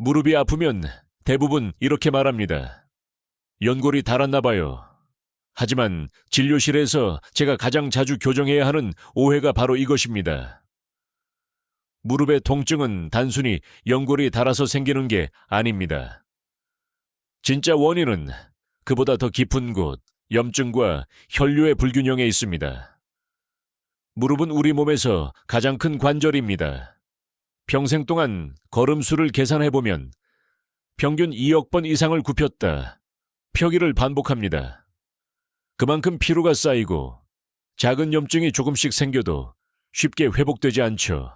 무릎이 아프면 대부분 이렇게 말합니다. 연골이 닳았나 봐요. 하지만 진료실에서 제가 가장 자주 교정해야 하는 오해가 바로 이것입니다. 무릎의 통증은 단순히 연골이 닳아서 생기는 게 아닙니다. 진짜 원인은 그보다 더 깊은 곳, 염증과 혈류의 불균형에 있습니다. 무릎은 우리 몸에서 가장 큰 관절입니다. 평생 동안 걸음수를 계산해보면 평균 2억 번 이상을 굽혔다 펴기를 반복합니다. 그만큼 피로가 쌓이고 작은 염증이 조금씩 생겨도 쉽게 회복되지 않죠.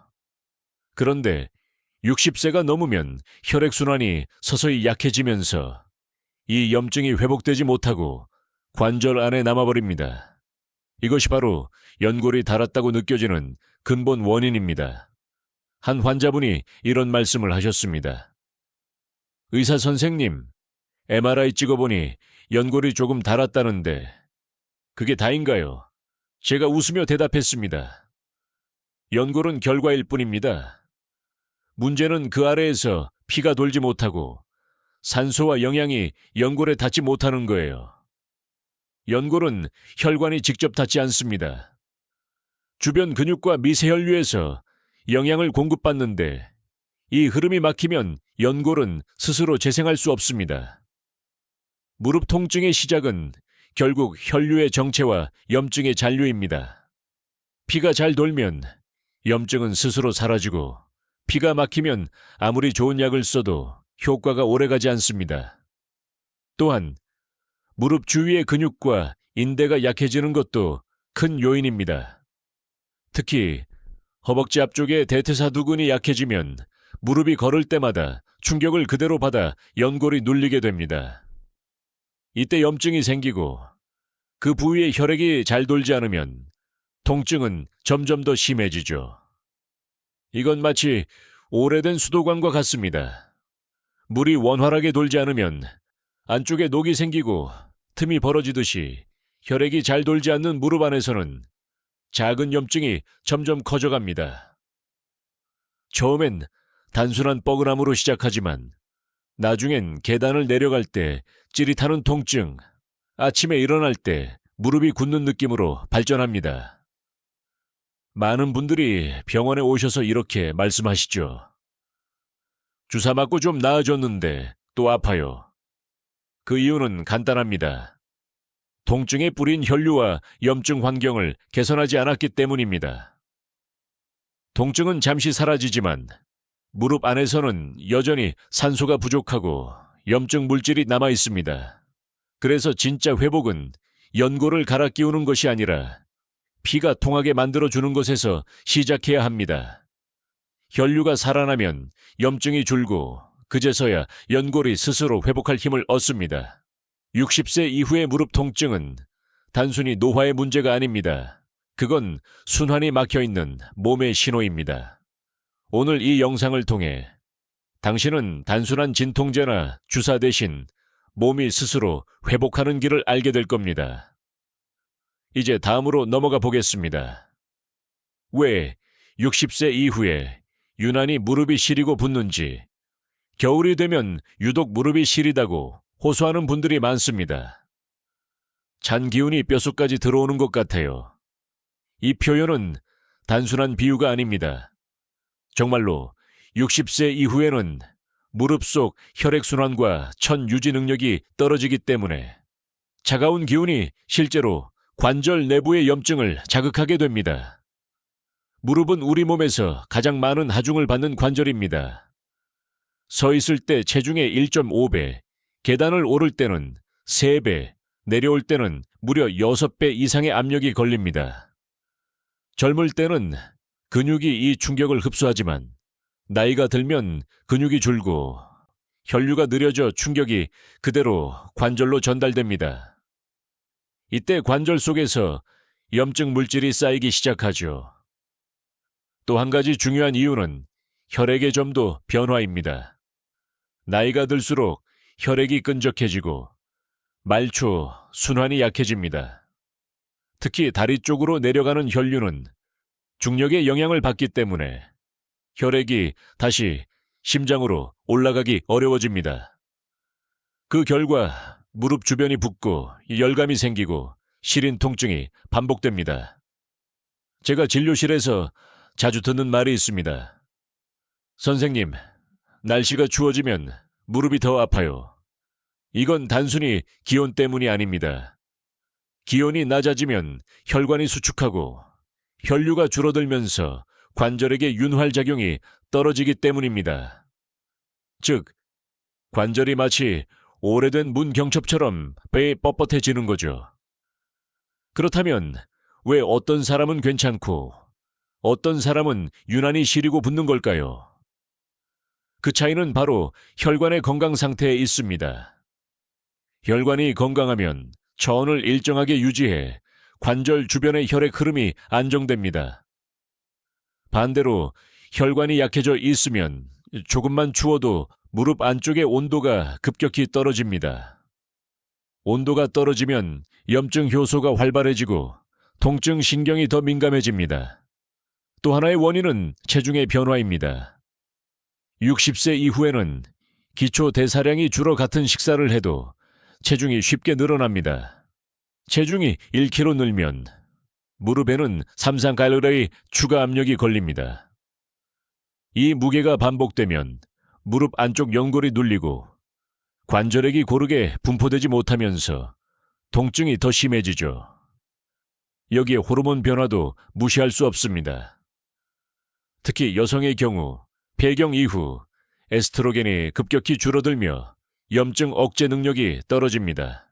그런데 60세가 넘으면 혈액순환이 서서히 약해지면서 이 염증이 회복되지 못하고 관절 안에 남아버립니다. 이것이 바로 연골이 닳았다고 느껴지는 근본 원인입니다. 한 환자분이 이런 말씀을 하셨습니다. 의사 선생님, MRI 찍어보니 연골이 조금 닳았다는데 그게 다인가요? 제가 웃으며 대답했습니다. 연골은 결과일 뿐입니다. 문제는 그 아래에서 피가 돌지 못하고 산소와 영양이 연골에 닿지 못하는 거예요. 연골은 혈관이 직접 닿지 않습니다. 주변 근육과 미세혈류에서 영양을 공급받는데 이 흐름이 막히면 연골은 스스로 재생할 수 없습니다. 무릎 통증의 시작은 결국 혈류의 정체와 염증의 잔류입니다. 피가 잘 돌면 염증은 스스로 사라지고 피가 막히면 아무리 좋은 약을 써도 효과가 오래가지 않습니다. 또한 무릎 주위의 근육과 인대가 약해지는 것도 큰 요인입니다. 특히 허벅지 앞쪽의 대퇴사두근이 약해지면 무릎이 걸을 때마다 충격을 그대로 받아 연골이 눌리게 됩니다. 이때 염증이 생기고 그 부위에 혈액이 잘 돌지 않으면 통증은 점점 더 심해지죠. 이건 마치 오래된 수도관과 같습니다. 물이 원활하게 돌지 않으면 안쪽에 녹이 생기고 틈이 벌어지듯이 혈액이 잘 돌지 않는 무릎 안에서는 작은 염증이 점점 커져갑니다. 처음엔 단순한 뻐근함으로 시작하지만 나중엔 계단을 내려갈 때 찌릿하는 통증, 아침에 일어날 때 무릎이 굳는 느낌으로 발전합니다. 많은 분들이 병원에 오셔서 이렇게 말씀하시죠. 주사 맞고 좀 나아졌는데 또 아파요. 그 이유는 간단합니다. 통증에 뿌린 혈류와 염증 환경을 개선하지 않았기 때문입니다. 통증은 잠시 사라지지만 무릎 안에서는 여전히 산소가 부족하고 염증 물질이 남아 있습니다. 그래서 진짜 회복은 연골을 갈아 끼우는 것이 아니라 피가 통하게 만들어주는 것에서 시작해야 합니다. 혈류가 살아나면 염증이 줄고 그제서야 연골이 스스로 회복할 힘을 얻습니다. 60세 이후의 무릎 통증은 단순히 노화의 문제가 아닙니다. 그건 순환이 막혀있는 몸의 신호입니다. 오늘 이 영상을 통해 당신은 단순한 진통제나 주사 대신 몸이 스스로 회복하는 길을 알게 될 겁니다. 이제 다음으로 넘어가 보겠습니다. 왜 60세 이후에 유난히 무릎이 시리고 붓는지, 겨울이 되면 유독 무릎이 시리다고 호소하는 분들이 많습니다. 찬 기운이 뼛속까지 들어오는 것 같아요. 이 표현은 단순한 비유가 아닙니다. 정말로 60세 이후에는 무릎 속 혈액순환과 천 유지 능력이 떨어지기 때문에 차가운 기운이 실제로 관절 내부의 염증을 자극하게 됩니다. 무릎은 우리 몸에서 가장 많은 하중을 받는 관절입니다. 서 있을 때 체중의 1.5배, 계단을 오를 때는 3배, 내려올 때는 무려 6배 이상의 압력이 걸립니다. 젊을 때는 근육이 이 충격을 흡수하지만 나이가 들면 근육이 줄고 혈류가 느려져 충격이 그대로 관절로 전달됩니다. 이때 관절 속에서 염증 물질이 쌓이기 시작하죠. 또 한 가지 중요한 이유는 혈액의 점도 변화입니다. 나이가 들수록 혈액이 끈적해지고 말초, 순환이 약해집니다. 특히 다리 쪽으로 내려가는 혈류는 중력의 영향을 받기 때문에 혈액이 다시 심장으로 올라가기 어려워집니다. 그 결과 무릎 주변이 붓고 열감이 생기고 시린 통증이 반복됩니다. 제가 진료실에서 자주 듣는 말이 있습니다. 선생님, 날씨가 추워지면 무릎이 더 아파요. 이건 단순히 기온 때문이 아닙니다. 기온이 낮아지면 혈관이 수축하고 혈류가 줄어들면서 관절에게 윤활작용이 떨어지기 때문입니다. 즉, 관절이 마치 오래된 문 경첩처럼 배에 뻣뻣해지는 거죠. 그렇다면 왜 어떤 사람은 괜찮고 어떤 사람은 유난히 시리고 붓는 걸까요? 그 차이는 바로 혈관의 건강 상태에 있습니다. 혈관이 건강하면 차원을 일정하게 유지해 관절 주변의 혈액 흐름이 안정됩니다. 반대로 혈관이 약해져 있으면 조금만 추워도 무릎 안쪽의 온도가 급격히 떨어집니다. 온도가 떨어지면 염증 효소가 활발해지고 통증 신경이 더 민감해집니다. 또 하나의 원인은 체중의 변화입니다. 60세 이후에는 기초 대사량이 줄어 같은 식사를 해도 체중이 쉽게 늘어납니다. 체중이 1kg 늘면 무릎에는 삼상갈래의 추가 압력이 걸립니다. 이 무게가 반복되면 무릎 안쪽 연골이 눌리고 관절액이 고르게 분포되지 못하면서 통증이 더 심해지죠. 여기에 호르몬 변화도 무시할 수 없습니다. 특히 여성의 경우 폐경 이후 에스트로겐이 급격히 줄어들며 염증 억제 능력이 떨어집니다.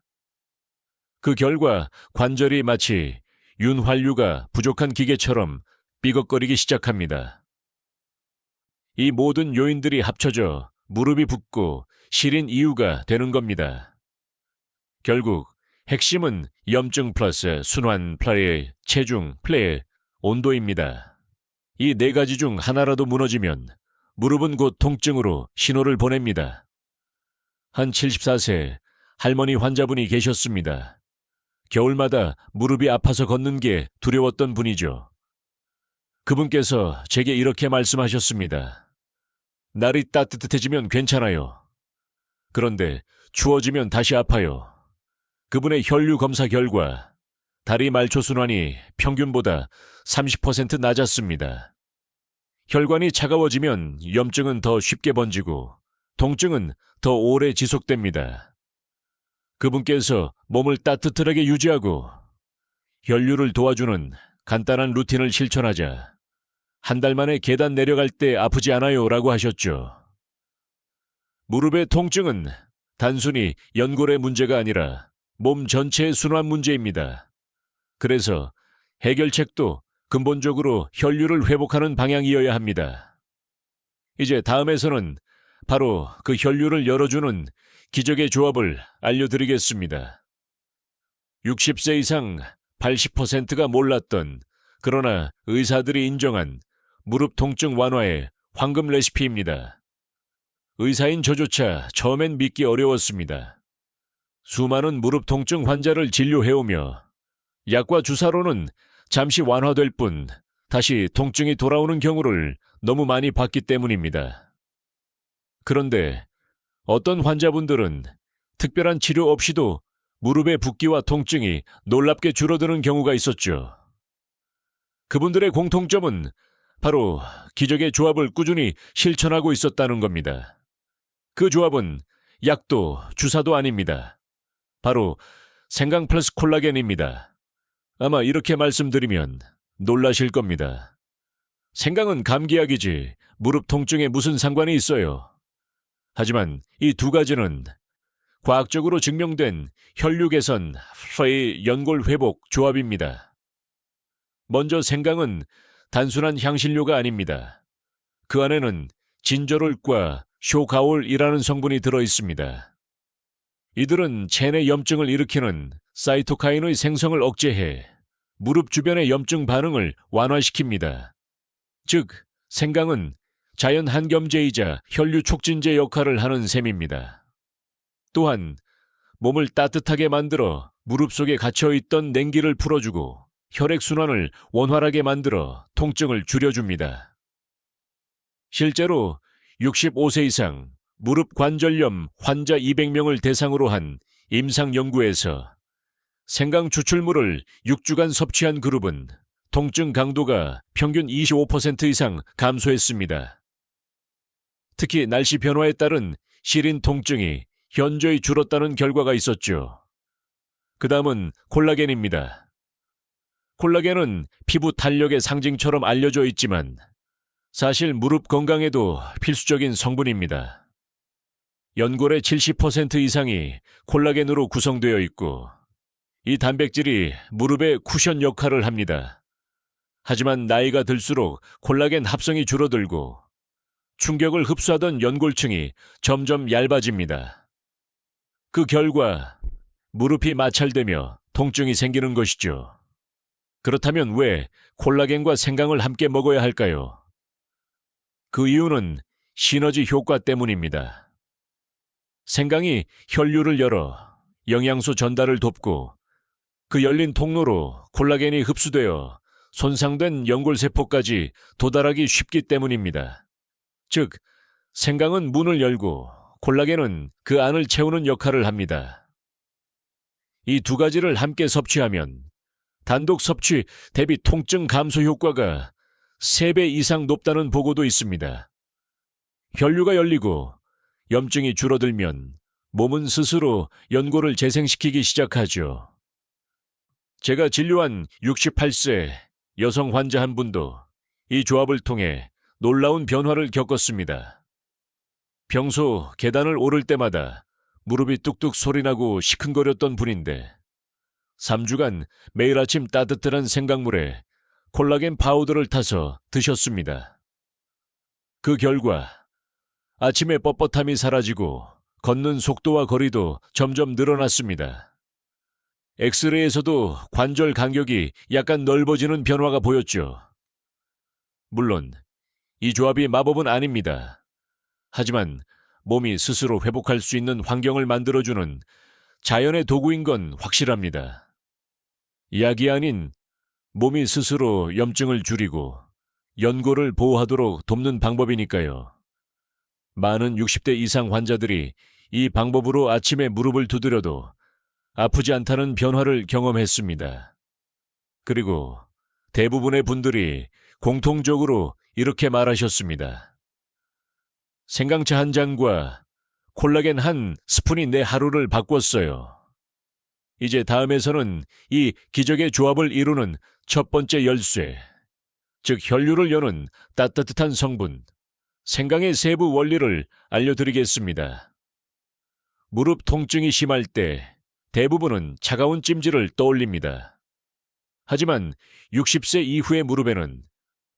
그 결과 관절이 마치 윤활유가 부족한 기계처럼 삐걱거리기 시작합니다. 이 모든 요인들이 합쳐져 무릎이 붓고 시린 이유가 되는 겁니다. 결국 핵심은 염증 플러스 순환 플러스 체중 플러스 온도입니다. 이 네 가지 중 하나라도 무너지면 무릎은 곧 통증으로 신호를 보냅니다. 한 74세 할머니 환자분이 계셨습니다. 겨울마다 무릎이 아파서 걷는 게 두려웠던 분이죠. 그분께서 제게 이렇게 말씀하셨습니다. 날이 따뜻해지면 괜찮아요. 그런데 추워지면 다시 아파요. 그분의 혈류 검사 결과 다리 말초 순환이 평균보다 30% 낮았습니다. 혈관이 차가워지면 염증은 더 쉽게 번지고 통증은 더 오래 지속됩니다. 그분께서 몸을 따뜻하게 유지하고 혈류를 도와주는 간단한 루틴을 실천하자 한 달 만에 계단 내려갈 때 아프지 않아요 라고 하셨죠. 무릎의 통증은 단순히 연골의 문제가 아니라 몸 전체의 순환 문제입니다. 그래서 해결책도 근본적으로 혈류를 회복하는 방향이어야 합니다. 이제 다음에서는 바로 그 혈류를 열어주는 기적의 조합을 알려드리겠습니다. 60세 이상 80%가 몰랐던 그러나 의사들이 인정한 무릎 통증 완화의 황금 레시피입니다. 의사인 저조차 처음엔 믿기 어려웠습니다. 수많은 무릎 통증 환자를 진료해오며 약과 주사로는 잠시 완화될 뿐 다시 통증이 돌아오는 경우를 너무 많이 봤기 때문입니다. 그런데 어떤 환자분들은 특별한 치료 없이도 무릎의 붓기와 통증이 놀랍게 줄어드는 경우가 있었죠. 그분들의 공통점은 바로 기적의 조합을 꾸준히 실천하고 있었다는 겁니다. 그 조합은 약도 주사도 아닙니다. 바로 생강 플러스 콜라겐입니다. 아마 이렇게 말씀드리면 놀라실 겁니다. 생강은 감기약이지 무릎 통증에 무슨 상관이 있어요. 하지만 이 두 가지는 과학적으로 증명된 혈류 개선, 연골 회복 조합입니다. 먼저 생강은 단순한 향신료가 아닙니다. 그 안에는 진저롤과 쇼가올이라는 성분이 들어 있습니다. 이들은 체내 염증을 일으키는 사이토카인의 생성을 억제해 무릎 주변의 염증 반응을 완화시킵니다. 즉, 생강은 자연 한겸제이자 혈류 촉진제 역할을 하는 셈입니다. 또한 몸을 따뜻하게 만들어 무릎 속에 갇혀있던 냉기를 풀어주고 혈액순환을 원활하게 만들어 통증을 줄여줍니다. 실제로 65세 이상 무릎 관절염 환자 200명을 대상으로 한 임상 연구에서 생강 추출물을 6주간 섭취한 그룹은 통증 강도가 평균 25% 이상 감소했습니다. 특히 날씨 변화에 따른 시린 통증이 현저히 줄었다는 결과가 있었죠. 그 다음은 콜라겐입니다. 콜라겐은 피부 탄력의 상징처럼 알려져 있지만 사실 무릎 건강에도 필수적인 성분입니다. 연골의 70% 이상이 콜라겐으로 구성되어 있고 이 단백질이 무릎의 쿠션 역할을 합니다. 하지만 나이가 들수록 콜라겐 합성이 줄어들고 충격을 흡수하던 연골층이 점점 얇아집니다. 그 결과 무릎이 마찰되며 통증이 생기는 것이죠. 그렇다면 왜 콜라겐과 생강을 함께 먹어야 할까요? 그 이유는 시너지 효과 때문입니다. 생강이 혈류를 열어 영양소 전달을 돕고 그 열린 통로로 콜라겐이 흡수되어 손상된 연골세포까지 도달하기 쉽기 때문입니다. 즉, 생강은 문을 열고 콜라겐은 그 안을 채우는 역할을 합니다. 이 두 가지를 함께 섭취하면 단독 섭취 대비 통증 감소 효과가 3배 이상 높다는 보고도 있습니다. 혈류가 열리고 염증이 줄어들면 몸은 스스로 연골을 재생시키기 시작하죠. 제가 진료한 68세 여성 환자 한 분도 이 조합을 통해 놀라운 변화를 겪었습니다. 평소 계단을 오를 때마다 무릎이 뚝뚝 소리나고 시큰거렸던 분인데 3주간 매일 아침 따뜻한 생강물에 콜라겐 파우더를 타서 드셨습니다. 그 결과 아침에 뻣뻣함이 사라지고 걷는 속도와 거리도 점점 늘어났습니다. 엑스레이에서도 관절 간격이 약간 넓어지는 변화가 보였죠. 물론 이 조합이 마법은 아닙니다. 하지만 몸이 스스로 회복할 수 있는 환경을 만들어주는 자연의 도구인 건 확실합니다. 약이 아닌 몸이 스스로 염증을 줄이고 연골을 보호하도록 돕는 방법이니까요. 많은 60대 이상 환자들이 이 방법으로 아침에 무릎을 두드려도 아프지 않다는 변화를 경험했습니다. 그리고 대부분의 분들이 공통적으로 이렇게 말하셨습니다. 생강차 한 잔과 콜라겐 한 스푼이 내 하루를 바꿨어요. 이제 다음에서는 이 기적의 조합을 이루는 첫 번째 열쇠, 즉 혈류를 여는 따뜻한 성분, 생강의 세부 원리를 알려드리겠습니다. 무릎 통증이 심할 때 대부분은 차가운 찜질을 떠올립니다. 하지만 60세 이후의 무릎에는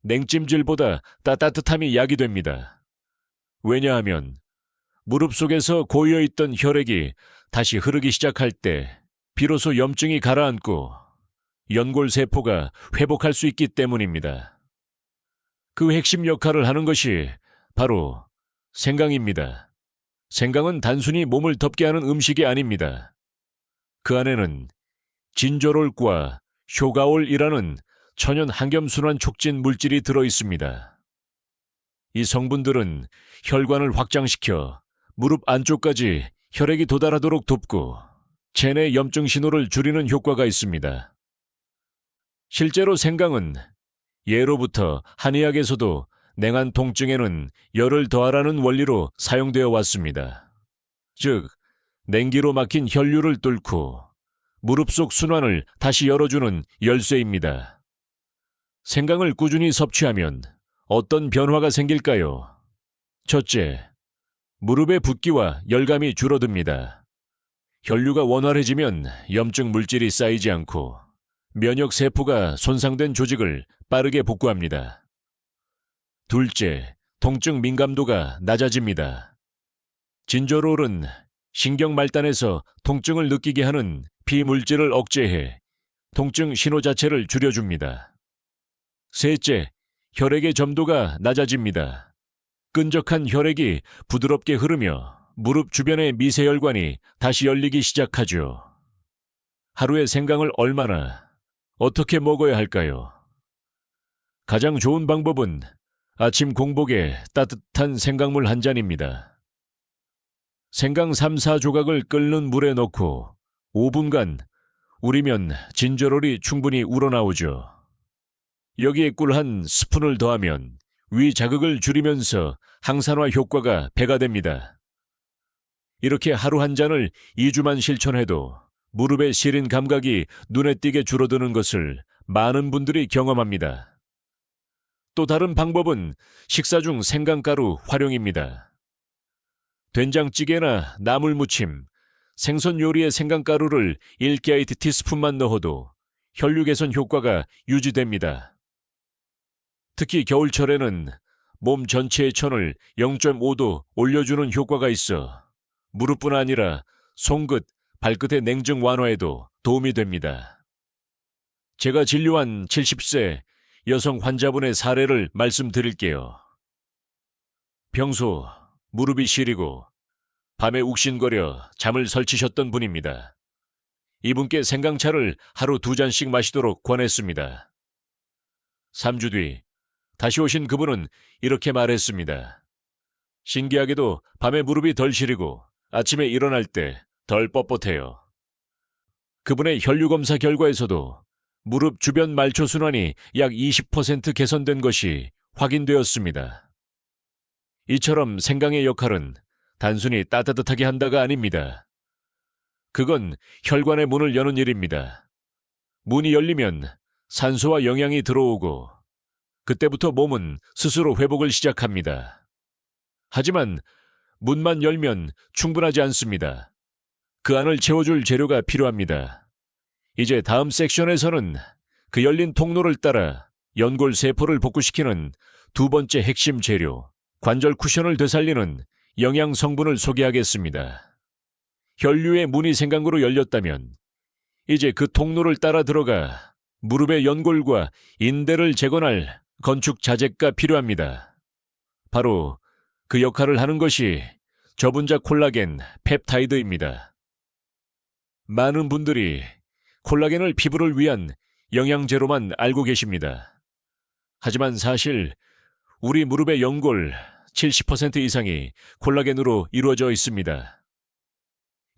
냉찜질보다 따뜻함이 약이 됩니다. 왜냐하면 무릎 속에서 고여있던 혈액이 다시 흐르기 시작할 때 비로소 염증이 가라앉고 연골세포가 회복할 수 있기 때문입니다. 그 핵심 역할을 하는 것이 바로 생강입니다. 생강은 단순히 몸을 덮게 하는 음식이 아닙니다. 그 안에는 진저롤과 효가올이라는 천연 항염순환 촉진 물질이 들어있습니다. 이 성분들은 혈관을 확장시켜 무릎 안쪽까지 혈액이 도달하도록 돕고 체내 염증 신호를 줄이는 효과가 있습니다. 실제로 생강은 예로부터 한의학에서도 냉한 통증에는 열을 더하라는 원리로 사용되어 왔습니다. 즉, 냉기로 막힌 혈류를 뚫고 무릎 속 순환을 다시 열어주는 열쇠입니다. 생강을 꾸준히 섭취하면 어떤 변화가 생길까요? 첫째, 무릎의 붓기와 열감이 줄어듭니다. 혈류가 원활해지면 염증 물질이 쌓이지 않고 면역 세포가 손상된 조직을 빠르게 복구합니다. 둘째, 통증 민감도가 낮아집니다. 진저롤은 신경 말단에서 통증을 느끼게 하는 비물질을 억제해 통증 신호 자체를 줄여줍니다. 셋째, 혈액의 점도가 낮아집니다. 끈적한 혈액이 부드럽게 흐르며 무릎 주변의 미세혈관이 다시 열리기 시작하죠. 하루에 생강을 얼마나, 어떻게 먹어야 할까요? 가장 좋은 방법은 아침 공복에 따뜻한 생강물 한 잔입니다. 생강 3, 4조각을 끓는 물에 넣고 5분간 우리면 진저롤이 충분히 우러나오죠. 여기에 꿀 한 스푼을 더하면 위 자극을 줄이면서 항산화 효과가 배가 됩니다. 이렇게 하루 한 잔을 2주만 실천해도 무릎의 시린 감각이 눈에 띄게 줄어드는 것을 많은 분들이 경험합니다. 또 다른 방법은 식사 중 생강가루 활용입니다. 된장찌개나 나물무침, 생선 요리에 생강가루를 1게이트 티스푼만 넣어도 혈류 개선 효과가 유지됩니다. 특히 겨울철에는 몸 전체의 천을 0.5도 올려주는 효과가 있어 무릎뿐 아니라 손끝, 발끝의 냉증 완화에도 도움이 됩니다. 제가 진료한 70세 여성 환자분의 사례를 말씀드릴게요. 평소 무릎이 시리고 밤에 욱신거려 잠을 설치셨던 분입니다. 이분께 생강차를 하루 2잔씩 마시도록 권했습니다. 3주 뒤 다시 오신 그분은 이렇게 말했습니다. 신기하게도 밤에 무릎이 덜 시리고 아침에 일어날 때 덜 뻣뻣해요. 그분의 혈류검사 결과에서도 무릎 주변 말초순환이 약 20% 개선된 것이 확인되었습니다. 이처럼 생강의 역할은 단순히 따뜻하게 한다가 아닙니다. 그건 혈관의 문을 여는 일입니다. 문이 열리면 산소와 영양이 들어오고 그때부터 몸은 스스로 회복을 시작합니다. 하지만 문만 열면 충분하지 않습니다. 그 안을 채워줄 재료가 필요합니다. 이제 다음 섹션에서는 그 열린 통로를 따라 연골 세포를 복구시키는 두 번째 핵심 재료, 관절 쿠션을 되살리는 영양 성분을 소개하겠습니다. 혈류의 문이 생강으로 열렸다면 이제 그 통로를 따라 들어가 무릎의 연골과 인대를 재건할 건축 자재가 필요합니다. 바로 그 역할을 하는 것이 저분자 콜라겐 펩타이드입니다. 많은 분들이 콜라겐을 피부를 위한 영양제로만 알고 계십니다. 하지만 사실 우리 무릎의 연골 70% 이상이 콜라겐으로 이루어져 있습니다.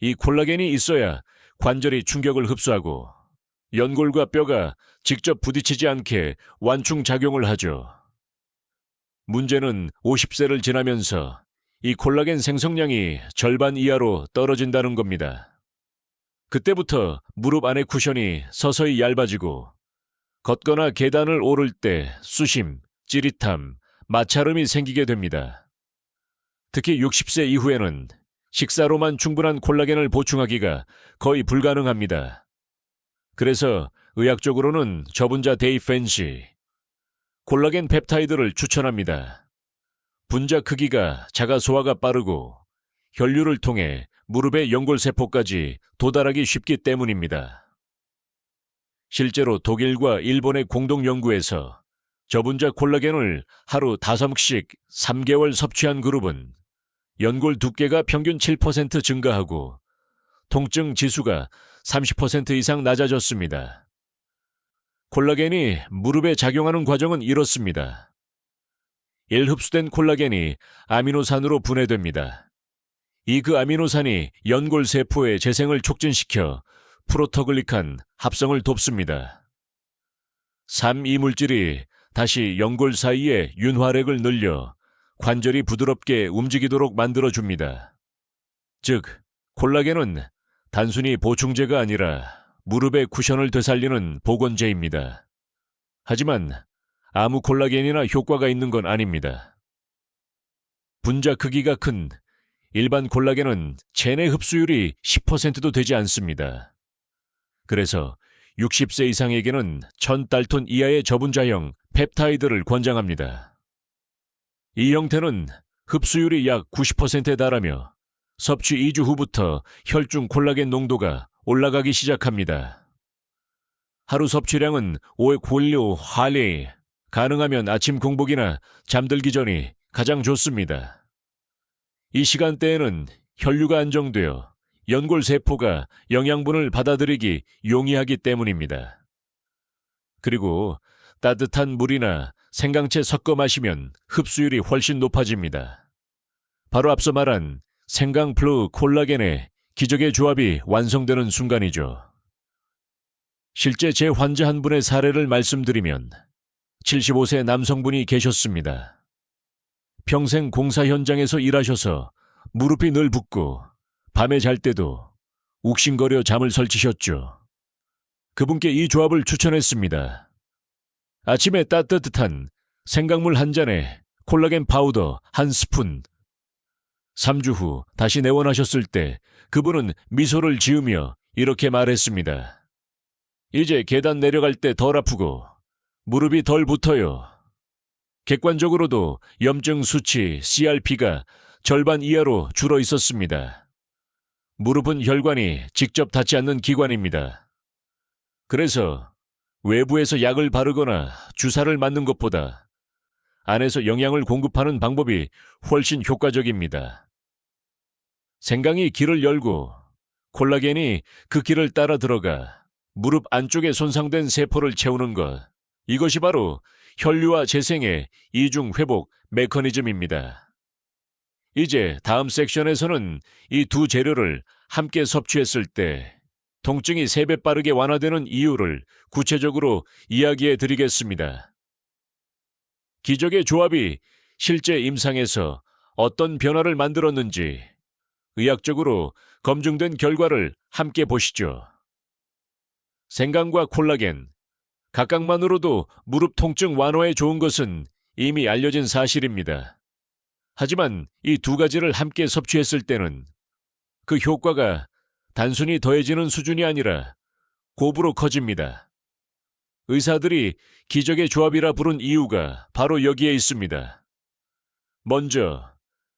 이 콜라겐이 있어야 관절이 충격을 흡수하고 연골과 뼈가 직접 부딪히지 않게 완충작용을 하죠. 문제는 50세를 지나면서 이 콜라겐 생성량이 절반 이하로 떨어진다는 겁니다. 그때부터 무릎 안의 쿠션이 서서히 얇아지고 걷거나 계단을 오를 때 수심, 찌릿함, 마찰음이 생기게 됩니다. 특히 60세 이후에는 식사로만 충분한 콜라겐을 보충하기가 거의 불가능합니다. 그래서 의학적으로는 저분자 데이펜시, 콜라겐 펩타이드를 추천합니다. 분자 크기가 작아 소화가 빠르고 혈류를 통해 무릎의 연골세포까지 도달하기 쉽기 때문입니다. 실제로 독일과 일본의 공동 연구에서 저분자 콜라겐을 하루 5씩 3개월 섭취한 그룹은 연골 두께가 평균 7% 증가하고 통증 지수가 30% 이상 낮아졌습니다. 콜라겐이 무릎에 작용하는 과정은 이렇습니다. 1흡수된 콜라겐이 아미노산으로 분해됩니다. 이 그 아미노산이 연골 세포의 재생을 촉진시켜 프로토글리칸 합성을 돕습니다. 3이 물질이 다시 연골 사이의 윤활액을 늘려 관절이 부드럽게 움직이도록 만들어줍니다. 즉, 콜라겐은 단순히 보충제가 아니라 무릎의 쿠션을 되살리는 복원제입니다. 하지만 아무 콜라겐이나 효과가 있는 건 아닙니다. 분자 크기가 큰 일반 콜라겐은 체내 흡수율이 10%도 되지 않습니다. 그래서 60세 이상에게는 1000달톤 이하의 저분자형 펩타이드를 권장합니다. 이 형태는 흡수율이 약 90%에 달하며 섭취 2주 후부터 혈중 콜라겐 농도가 올라가기 시작합니다. 하루 섭취량은 500홀리오 할리, 가능하면 아침 공복이나 잠들기 전이 가장 좋습니다. 이 시간대에는 혈류가 안정되어 연골 세포가 영양분을 받아들이기 용이하기 때문입니다. 그리고 따뜻한 물이나 생강채 섞어 마시면 흡수율이 훨씬 높아집니다. 바로 앞서 말한 생강 플루 콜라겐의 기적의 조합이 완성되는 순간이죠. 실제 제 환자 한 분의 사례를 말씀드리면 75세 남성분이 계셨습니다. 평생 공사 현장에서 일하셔서 무릎이 늘 붓고 밤에 잘 때도 욱신거려 잠을 설치셨죠. 그분께 이 조합을 추천했습니다. 아침에 따뜻한 생강물 한 잔에 콜라겐 파우더 한 스푼. 3주 후 다시 내원하셨을 때 그분은 미소를 지으며 이렇게 말했습니다. 이제 계단 내려갈 때 덜 아프고 무릎이 덜 붓어요. 객관적으로도 염증 수치 CRP가 절반 이하로 줄어 있었습니다. 무릎은 혈관이 직접 닿지 않는 기관입니다. 그래서 외부에서 약을 바르거나 주사를 맞는 것보다 안에서 영양을 공급하는 방법이 훨씬 효과적입니다. 생강이 길을 열고 콜라겐이 그 길을 따라 들어가 무릎 안쪽에 손상된 세포를 채우는 것. 이것이 바로 혈류와 재생의 이중 회복 메커니즘입니다. 이제 다음 섹션에서는 이 두 재료를 함께 섭취했을 때 통증이 3배 빠르게 완화되는 이유를 구체적으로 이야기해 드리겠습니다. 기적의 조합이 실제 임상에서 어떤 변화를 만들었는지 의학적으로 검증된 결과를 함께 보시죠. 생강과 콜라겐, 각각만으로도 무릎 통증 완화에 좋은 것은 이미 알려진 사실입니다. 하지만 이 두 가지를 함께 섭취했을 때는 그 효과가 단순히 더해지는 수준이 아니라 곱으로 커집니다. 의사들이 기적의 조합이라 부른 이유가 바로 여기에 있습니다. 먼저,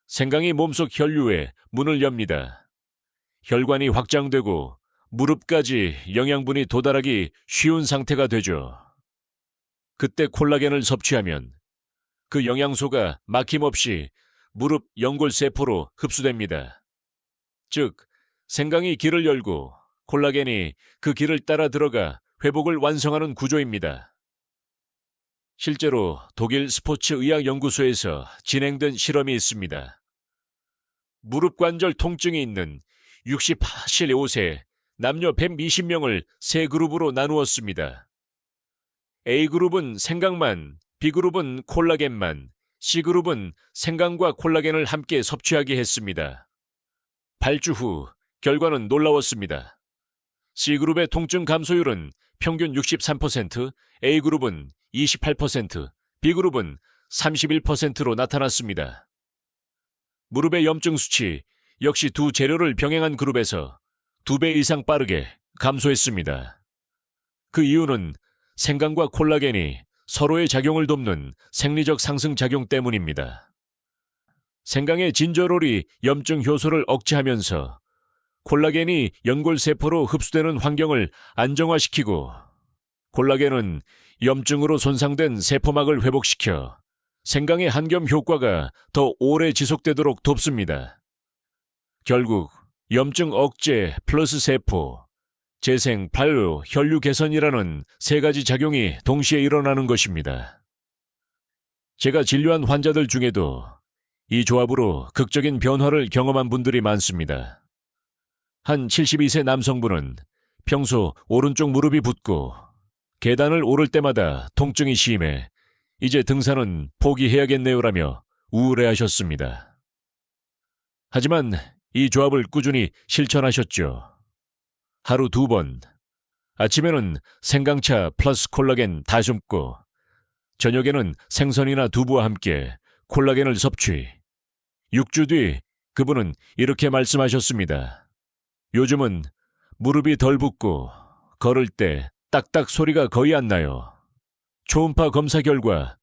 생강이 몸속 혈류에 문을 엽니다. 혈관이 확장되고 무릎까지 영양분이 도달하기 쉬운 상태가 되죠. 그때 콜라겐을 섭취하면 그 영양소가 막힘없이 무릎 연골세포로 흡수됩니다. 즉, 생강이 길을 열고 콜라겐이 그 길을 따라 들어가 회복을 완성하는 구조입니다. 실제로 독일 스포츠의학연구소에서 진행된 실험이 있습니다. 무릎 관절 통증이 있는 68세 남녀 120명을 세 그룹으로 나누었습니다. A그룹은 생강만, B그룹은 콜라겐만, C그룹은 생강과 콜라겐을 함께 섭취하게 했습니다. 8주 후 결과는 놀라웠습니다. C그룹의 통증 감소율은 평균 63%, A그룹은 28%, B그룹은 31%로 나타났습니다. 무릎의 염증 수치 역시 두 재료를 병행한 그룹에서 2배 이상 빠르게 감소했습니다. 그 이유는 생강과 콜라겐이 서로의 작용을 돕는 생리적 상승 작용 때문입니다. 생강의 진저롤이 염증 효소를 억제하면서 콜라겐이 연골세포로 흡수되는 환경을 안정화시키고 콜라겐은 염증으로 손상된 세포막을 회복시켜 생강의 한겸 효과가 더 오래 지속되도록 돕습니다. 결국 염증 억제 플러스 세포, 재생, 발효, 혈류 개선이라는 세 가지 작용이 동시에 일어나는 것입니다. 제가 진료한 환자들 중에도 이 조합으로 극적인 변화를 경험한 분들이 많습니다. 한 72세 남성분은 평소 오른쪽 무릎이 붓고 계단을 오를 때마다 통증이 심해 이제 등산은 포기해야겠네요라며 우울해하셨습니다. 하지만 이 조합을 꾸준히 실천하셨죠. 하루 2번, 아침에는 생강차 플러스 콜라겐 다듬고 저녁에는 생선이나 두부와 함께 콜라겐을 섭취. 6주 뒤 그분은 이렇게 말씀하셨습니다. 요즘은 무릎이 덜 붓고 걸을 때 딱딱 소리가 거의 안 나요. 초음파 검사 결과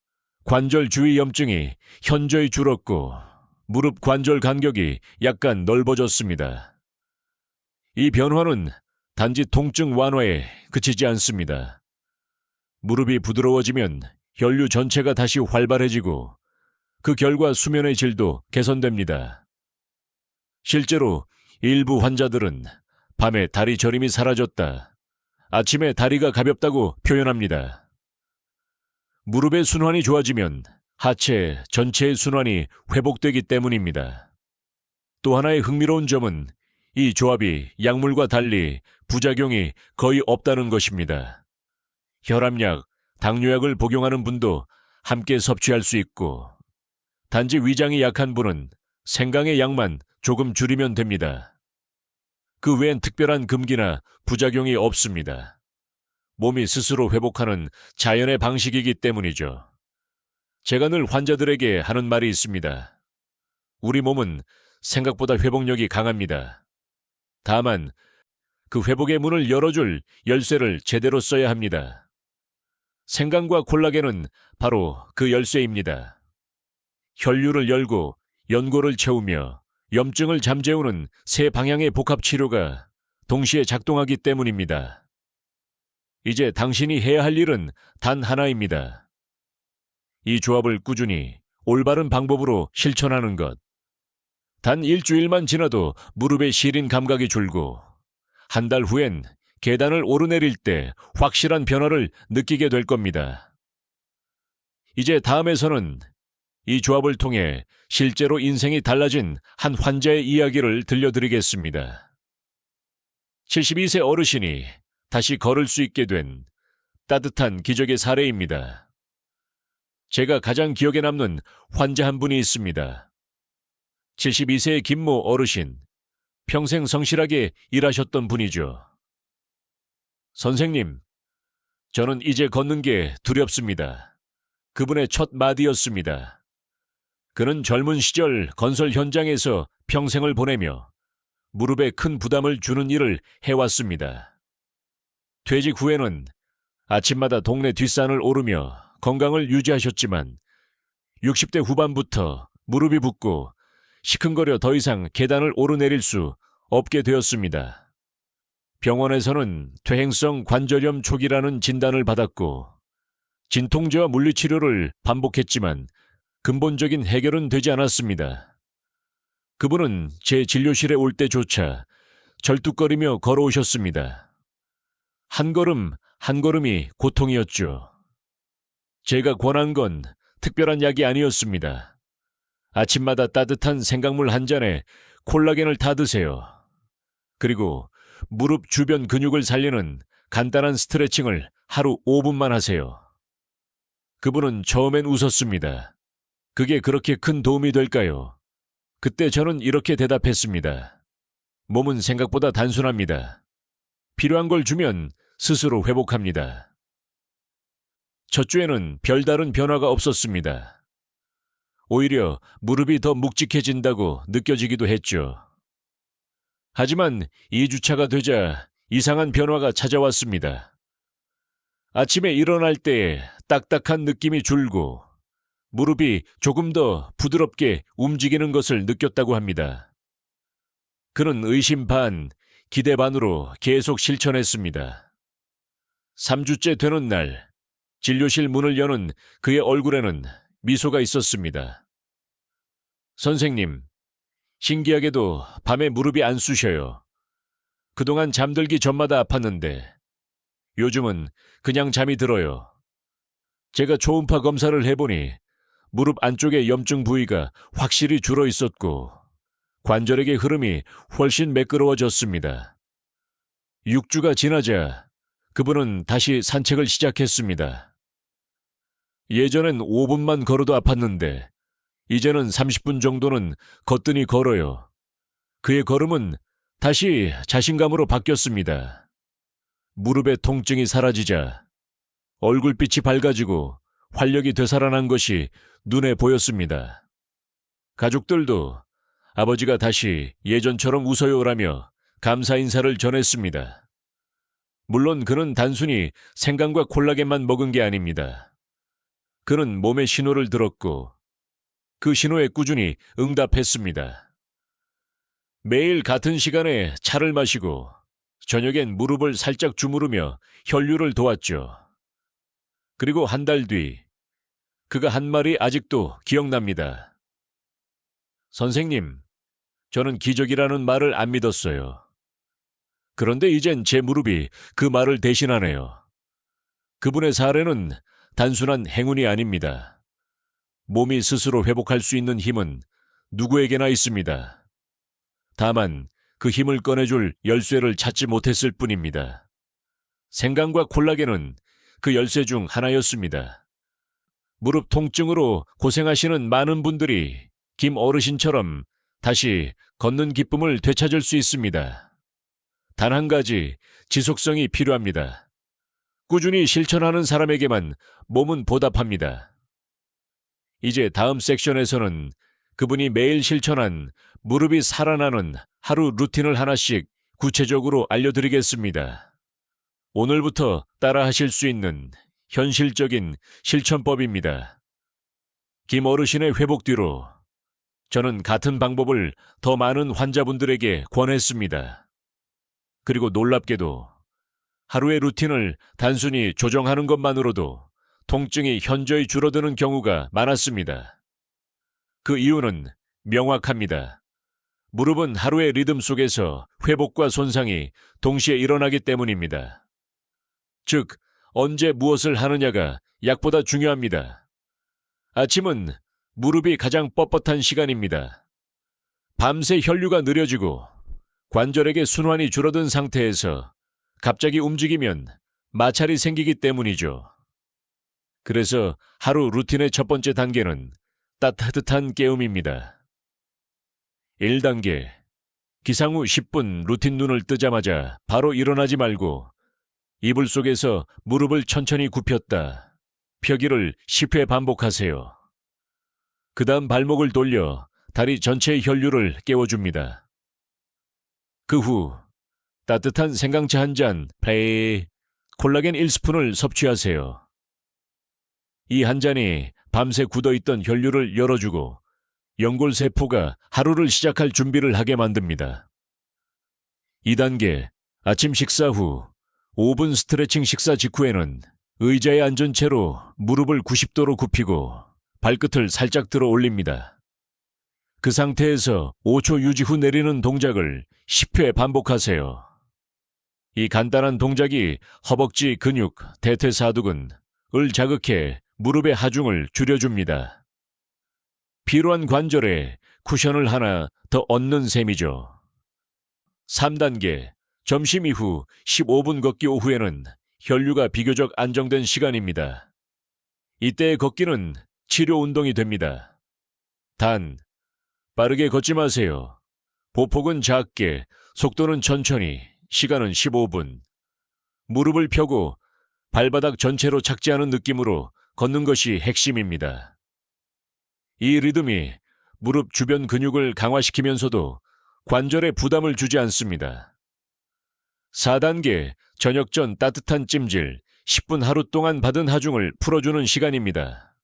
관절 주위 염증이 현저히 줄었고 무릎 관절 간격이 약간 넓어졌습니다. 이 변화는 단지 통증 완화에 그치지 않습니다. 무릎이 부드러워지면 혈류 전체가 다시 활발해지고 그 결과 수면의 질도 개선됩니다. 실제로 일부 환자들은 밤에 다리 저림이 사라졌다, 아침에 다리가 가볍다고 표현합니다. 무릎의 순환이 좋아지면 하체 전체의 순환이 회복되기 때문입니다. 또 하나의 흥미로운 점은 이 조합이 약물과 달리 부작용이 거의 없다는 것입니다. 혈압약, 당뇨약을 복용하는 분도 함께 섭취할 수 있고, 단지 위장이 약한 분은 생강의 양만 조금 줄이면 됩니다. 그 외엔 특별한 금기나 부작용이 없습니다. 몸이 스스로 회복하는 자연의 방식이기 때문이죠. 제가 늘 환자들에게 하는 말이 있습니다. 우리 몸은 생각보다 회복력이 강합니다. 다만 그 회복의 문을 열어줄 열쇠를 제대로 써야 합니다. 생강과 콜라겐은 바로 그 열쇠입니다. 혈류를 열고 연고를 채우며 염증을 잠재우는 세 방향의 복합 치료가 동시에 작동하기 때문입니다. 이제 당신이 해야 할 일은 단 하나입니다. 이 조합을 꾸준히 올바른 방법으로 실천하는 것. 단 일주일만 지나도 무릎의 시린 감각이 줄고 한 달 후엔 계단을 오르내릴 때 확실한 변화를 느끼게 될 겁니다. 이제 다음에서는 이 조합을 통해 실제로 인생이 달라진 한 환자의 이야기를 들려드리겠습니다. 72세 어르신이 다시 걸을 수 있게 된 따뜻한 기적의 사례입니다. 제가 가장 기억에 남는 환자 한 분이 있습니다. 72세의 김모 어르신, 평생 성실하게 일하셨던 분이죠. 선생님, 저는 이제 걷는 게 두렵습니다. 그분의 첫 마디였습니다. 그는 젊은 시절 건설 현장에서 평생을 보내며 무릎에 큰 부담을 주는 일을 해왔습니다. 퇴직 후에는 아침마다 동네 뒷산을 오르며 건강을 유지하셨지만 60대 후반부터 무릎이 붓고 시큰거려 더 이상 계단을 오르내릴 수 없게 되었습니다. 병원에서는 퇴행성 관절염 초기라는 진단을 받았고 진통제와 물리치료를 반복했지만 근본적인 해결은 되지 않았습니다. 그분은 제 진료실에 올 때조차 절뚝거리며 걸어오셨습니다. 한 걸음 한 걸음이 고통이었죠. 제가 권한 건 특별한 약이 아니었습니다. 아침마다 따뜻한 생강물 한 잔에 콜라겐을 타 드세요. 그리고 무릎 주변 근육을 살리는 간단한 스트레칭을 하루 5분만 하세요. 그분은 처음엔 웃었습니다. 그게 그렇게 큰 도움이 될까요? 그때 저는 이렇게 대답했습니다. 몸은 생각보다 단순합니다. 필요한 걸 주면 스스로 회복합니다. 첫 주에는 별다른 변화가 없었습니다. 오히려 무릎이 더 묵직해진다고 느껴지기도 했죠. 하지만 2주차가 되자 이상한 변화가 찾아왔습니다. 아침에 일어날 때 딱딱한 느낌이 줄고 무릎이 조금 더 부드럽게 움직이는 것을 느꼈다고 합니다. 그는 의심 반, 기대 반으로 계속 실천했습니다. 3주째 되는 날, 진료실 문을 여는 그의 얼굴에는 미소가 있었습니다. 선생님, 신기하게도 밤에 무릎이 안 쑤셔요. 그동안 잠들기 전마다 아팠는데 요즘은 그냥 잠이 들어요. 제가 초음파 검사를 해보니 무릎 안쪽의 염증 부위가 확실히 줄어 있었고 관절액의 흐름이 훨씬 매끄러워졌습니다. 6주가 지나자 그분은 다시 산책을 시작했습니다. 예전엔 5분만 걸어도 아팠는데 이제는 30분 정도는 거뜬히 걸어요. 그의 걸음은 다시 자신감으로 바뀌었습니다. 무릎의 통증이 사라지자 얼굴빛이 밝아지고 활력이 되살아난 것이 눈에 보였습니다. 가족들도 아버지가 다시 예전처럼 웃어요라며 감사 인사를 전했습니다. 물론 그는 단순히 생강과 콜라겐만 먹은 게 아닙니다. 그는 몸의 신호를 들었고 그 신호에 꾸준히 응답했습니다. 매일 같은 시간에 차를 마시고 저녁엔 무릎을 살짝 주무르며 혈류를 도왔죠. 그리고 한 달 뒤 그가 한 말이 아직도 기억납니다. 선생님, 저는 기적이라는 말을 안 믿었어요. 그런데 이젠 제 무릎이 그 말을 대신하네요. 그분의 사례는 단순한 행운이 아닙니다. 몸이 스스로 회복할 수 있는 힘은 누구에게나 있습니다. 다만 그 힘을 꺼내줄 열쇠를 찾지 못했을 뿐입니다. 생강과 콜라겐은 그 열쇠 중 하나였습니다. 무릎 통증으로 고생하시는 많은 분들이 김 어르신처럼 다시 걷는 기쁨을 되찾을 수 있습니다. 단 한 가지, 지속성이 필요합니다. 꾸준히 실천하는 사람에게만 몸은 보답합니다. 이제 다음 섹션에서는 그분이 매일 실천한 무릎이 살아나는 하루 루틴을 하나씩 구체적으로 알려드리겠습니다. 오늘부터 따라하실 수 있는 현실적인 실천법입니다. 김 어르신의 회복 뒤로 저는 같은 방법을 더 많은 환자분들에게 권했습니다. 그리고 놀랍게도 하루의 루틴을 단순히 조정하는 것만으로도 통증이 현저히 줄어드는 경우가 많았습니다. 그 이유는 명확합니다. 무릎은 하루의 리듬 속에서 회복과 손상이 동시에 일어나기 때문입니다. 즉, 언제 무엇을 하느냐가 약보다 중요합니다. 아침은 무릎이 가장 뻣뻣한 시간입니다. 밤새 혈류가 느려지고 관절에게 순환이 줄어든 상태에서 갑자기 움직이면 마찰이 생기기 때문이죠. 그래서 하루 루틴의 첫 번째 단계는 따뜻한 깨움입니다. 1단계. 기상 후 10분 루틴 눈을 뜨자마자 바로 일어나지 말고 이불 속에서 무릎을 천천히 굽혔다 펴기를 10회 반복하세요. 그 다음 발목을 돌려 다리 전체의 혈류를 깨워줍니다. 그 후 따뜻한 생강차 한 잔, 콜라겐 1스푼을 섭취하세요. 이 한 잔이 밤새 굳어있던 혈류를 열어주고 연골세포가 하루를 시작할 준비를 하게 만듭니다. 2단계, 아침 식사 후 5분 스트레칭. 식사 직후에는 의자에 앉은 채로 무릎을 90도로 굽히고 발끝을 살짝 들어 올립니다. 그 상태에서 5초 유지 후 내리는 동작을 10회 반복하세요. 이 간단한 동작이 허벅지 근육, 대퇴사두근을 자극해 무릎의 하중을 줄여줍니다. 피로한 관절에 쿠션을 하나 더 얹는 셈이죠. 3단계, 점심 이후 15분 걷기. 오후에는 혈류가 비교적 안정된 시간입니다. 이때의 걷기는 치료 운동이 됩니다. 단, 빠르게 걷지 마세요. 보폭은 작게, 속도는 천천히, 시간은 15분. 무릎을 펴고 발바닥 전체로 착지하는 느낌으로 걷는 것이 핵심입니다. 이 리듬이 무릎 주변 근육을 강화시키면서도 관절에 부담을 주지 않습니다. 4단계, 저녁 전 따뜻한 찜질. 10분 하루 동안 받은 하중을 풀어주는 시간입니다.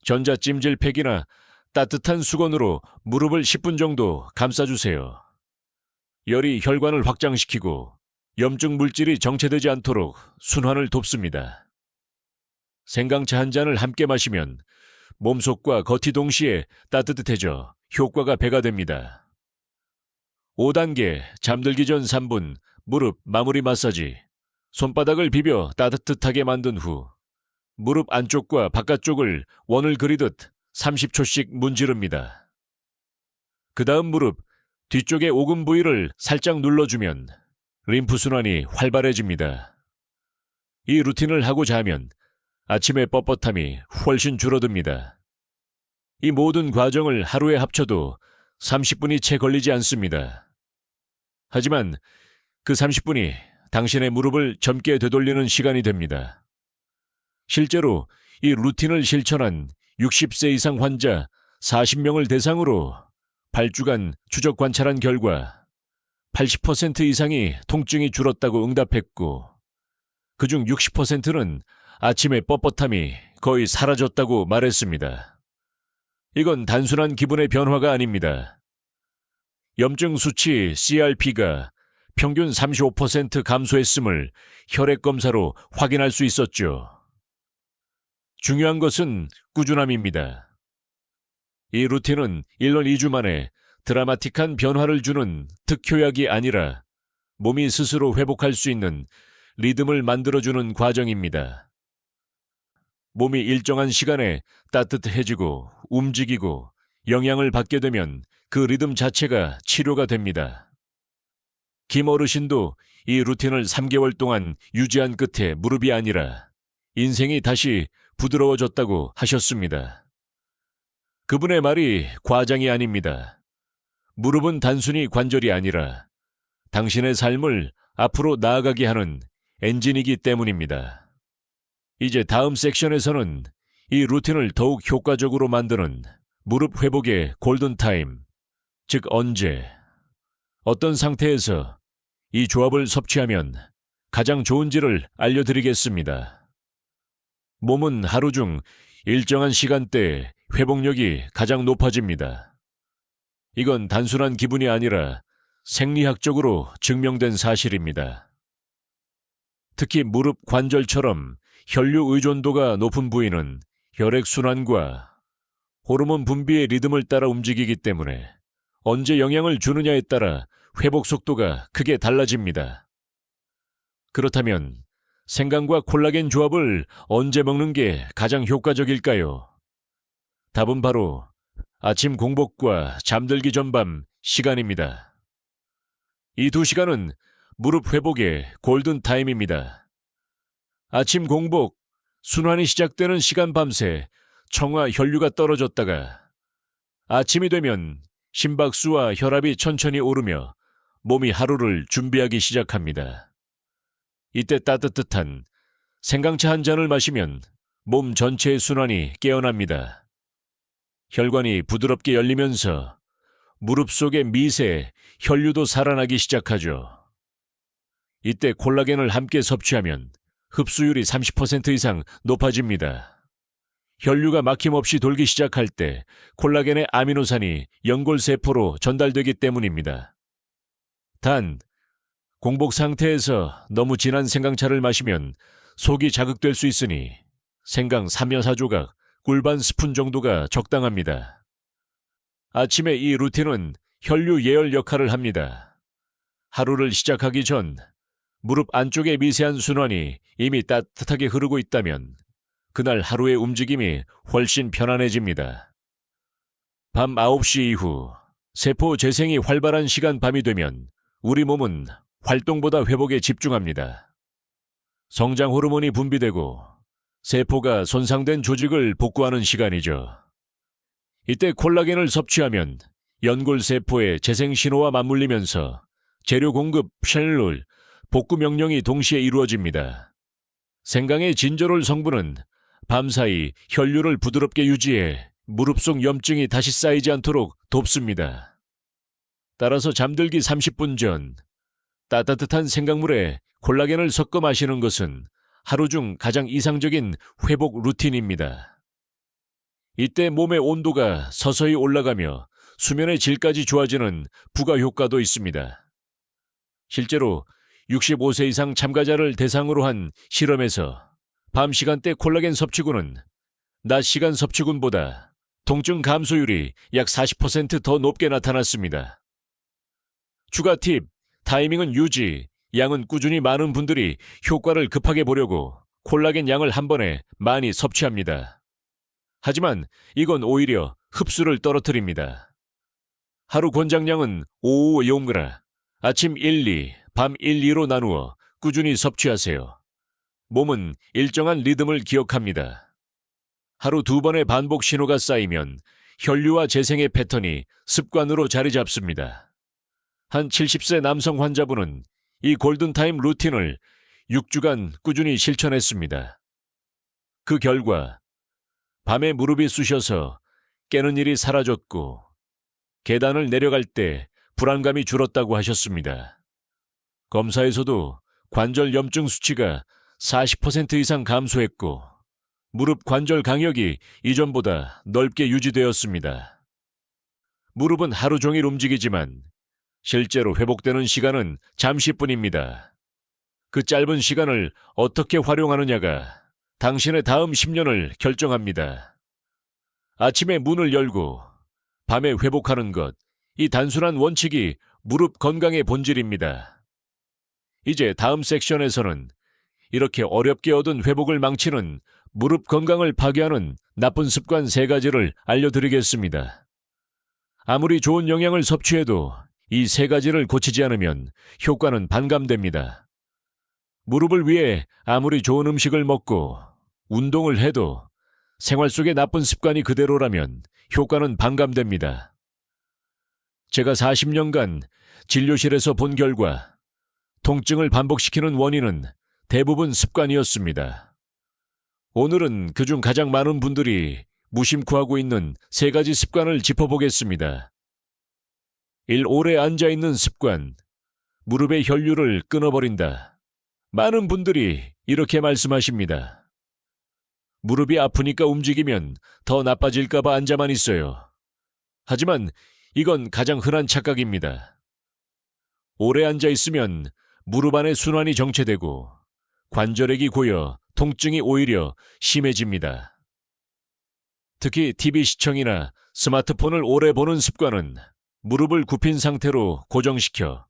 전자찜질팩이나 따뜻한 수건으로 무릎을 10분 정도 감싸주세요. 열이 혈관을 확장시키고 염증 물질이 정체되지 않도록 순환을 돕습니다. 생강차 한 잔을 함께 마시면 몸속과 겉이 동시에 따뜻해져 효과가 배가 됩니다. 5단계, 잠들기 전 3분 무릎 마무리 마사지. 손바닥을 비벼 따뜻하게 만든 후 무릎 안쪽과 바깥쪽을 원을 그리듯 30초씩 문지릅니다. 그 다음 무릎 뒤쪽의 오금 부위를 살짝 눌러주면 림프순환이 활발해집니다. 이 루틴을 하고 자면 아침의 뻣뻣함이 훨씬 줄어듭니다. 이 모든 과정을 하루에 합쳐도 30분이 채 걸리지 않습니다. 하지만 그 30분이 당신의 무릎을 젊게 되돌리는 시간이 됩니다. 실제로 이 루틴을 실천한 60세 이상 환자 40명을 대상으로 8주간 추적 관찰한 결과 80% 이상이 통증이 줄었다고 응답했고 그중 60%는 아침의 뻣뻣함이 거의 사라졌다고 말했습니다. 이건 단순한 기분의 변화가 아닙니다. 염증 수치 CRP가 평균 35% 감소했음을 혈액 검사로 확인할 수 있었죠. 중요한 것은 꾸준함입니다. 이 루틴은 1년 2주 만에 드라마틱한 변화를 주는 특효약이 아니라 몸이 스스로 회복할 수 있는 리듬을 만들어주는 과정입니다. 몸이 일정한 시간에 따뜻해지고 움직이고 영향을 받게 되면 그 리듬 자체가 치료가 됩니다. 김 어르신도 이 루틴을 3개월 동안 유지한 끝에 무릎이 아니라 인생이 다시 부드러워졌다고 하셨습니다. 그분의 말이 과장이 아닙니다. 무릎은 단순히 관절이 아니라 당신의 삶을 앞으로 나아가게 하는 엔진이기 때문입니다. 이제 다음 섹션에서는 이 루틴을 더욱 효과적으로 만드는 무릎 회복의 골든타임, 즉 언제, 어떤 상태에서 이 조합을 섭취하면 가장 좋은지를 알려드리겠습니다. 몸은 하루 중 일정한 시간대에 회복력이 가장 높아집니다. 이건 단순한 기분이 아니라 생리학적으로 증명된 사실입니다. 특히 무릎 관절처럼 혈류 의존도가 높은 부위는 혈액순환과 호르몬 분비의 리듬을 따라 움직이기 때문에 언제 영향을 주느냐에 따라 회복 속도가 크게 달라집니다. 그렇다면 생강과 콜라겐 조합을 언제 먹는 게 가장 효과적일까요? 답은 바로 아침 공복과 잠들기 전밤 시간입니다. 이 2시간은 무릎 회복의 골든타임입니다. 아침 공복, 순환이 시작되는 시간 밤새 청화 혈류가 떨어졌다가 아침이 되면 심박수와 혈압이 천천히 오르며 몸이 하루를 준비하기 시작합니다. 이때 따뜻한 생강차 한 잔을 마시면 몸 전체의 순환이 깨어납니다. 혈관이 부드럽게 열리면서 무릎 속의 미세 혈류도 살아나기 시작하죠. 이때 콜라겐을 함께 섭취하면 흡수율이 30% 이상 높아집니다. 혈류가 막힘없이 돌기 시작할 때 콜라겐의 아미노산이 연골세포로 전달되기 때문입니다. 단, 공복 상태에서 너무 진한 생강차를 마시면 속이 자극될 수 있으니 생강 3여 4조각, 꿀 반 스푼 정도가 적당합니다. 아침에 이 루틴은 혈류 예열 역할을 합니다. 하루를 시작하기 전 무릎 안쪽의 미세한 순환이 이미 따뜻하게 흐르고 있다면 그날 하루의 움직임이 훨씬 편안해집니다. 밤 9시 이후 세포 재생이 활발한 시간 밤이 되면 우리 몸은 활동보다 회복에 집중합니다. 성장 호르몬이 분비되고 세포가 손상된 조직을 복구하는 시간이죠. 이때 콜라겐을 섭취하면 연골세포의 재생 신호와 맞물리면서 재료 공급, 쉘룰, 복구 명령이 동시에 이루어집니다. 생강의 진저롤 성분은 밤사이 혈류를 부드럽게 유지해 무릎 속 염증이 다시 쌓이지 않도록 돕습니다. 따라서 잠들기 30분 전 따뜻한 생강물에 콜라겐을 섞어 마시는 것은 하루 중 가장 이상적인 회복 루틴입니다. 이때 몸의 온도가 서서히 올라가며 수면의 질까지 좋아지는 부가 효과도 있습니다. 실제로 65세 이상 참가자를 대상으로 한 실험에서 밤 시간대 콜라겐 섭취군은 낮 시간 섭취군보다 통증 감소율이 약 40% 더 높게 나타났습니다. 추가 팁, 타이밍은 유지, 양은 꾸준히 많은 분들이 효과를 급하게 보려고 콜라겐 양을 한 번에 많이 섭취합니다. 하지만 이건 오히려 흡수를 떨어뜨립니다. 하루 권장량은 5-0g, 아침 1-2, 밤 1-2로 나누어 꾸준히 섭취하세요. 몸은 일정한 리듬을 기억합니다. 하루 2번의 반복 신호가 쌓이면 혈류와 재생의 패턴이 습관으로 자리 잡습니다. 한 70세 남성 환자분은 이 골든타임 루틴을 6주간 꾸준히 실천했습니다. 그 결과 밤에 무릎이 쑤셔서 깨는 일이 사라졌고 계단을 내려갈 때 불안감이 줄었다고 하셨습니다. 검사에서도 관절 염증 수치가 40% 이상 감소했고 무릎 관절 강역이 이전보다 넓게 유지되었습니다. 무릎은 하루 종일 움직이지만 실제로 회복되는 시간은 잠시뿐입니다. 그 짧은 시간을 어떻게 활용하느냐가 당신의 다음 10년을 결정합니다. 아침에 문을 열고 밤에 회복하는 것, 이 단순한 원칙이 무릎 건강의 본질입니다. 이제 다음 섹션에서는 이렇게 어렵게 얻은 회복을 망치는 무릎 건강을 파괴하는 나쁜 습관 3가지를 알려드리겠습니다. 아무리 좋은 영양을 섭취해도 이 세 가지를 고치지 않으면 효과는 반감됩니다. 무릎을 위해 아무리 좋은 음식을 먹고 운동을 해도 생활 속의 나쁜 습관이 그대로라면 효과는 반감됩니다. 제가 40년간 진료실에서 본 결과 통증을 반복시키는 원인은 대부분 습관이었습니다. 오늘은 그중 가장 많은 분들이 무심코 하고 있는 세 가지 습관을 짚어보겠습니다. 1. 오래 앉아있는 습관. 무릎의 혈류를 끊어버린다. 많은 분들이 이렇게 말씀하십니다. 무릎이 아프니까 움직이면 더 나빠질까봐 앉아만 있어요. 하지만 이건 가장 흔한 착각입니다. 오래 앉아있으면 무릎 안의 순환이 정체되고 관절액이 고여 통증이 오히려 심해집니다. 특히 TV 시청이나 스마트폰을 오래 보는 습관은 무릎을 굽힌 상태로 고정시켜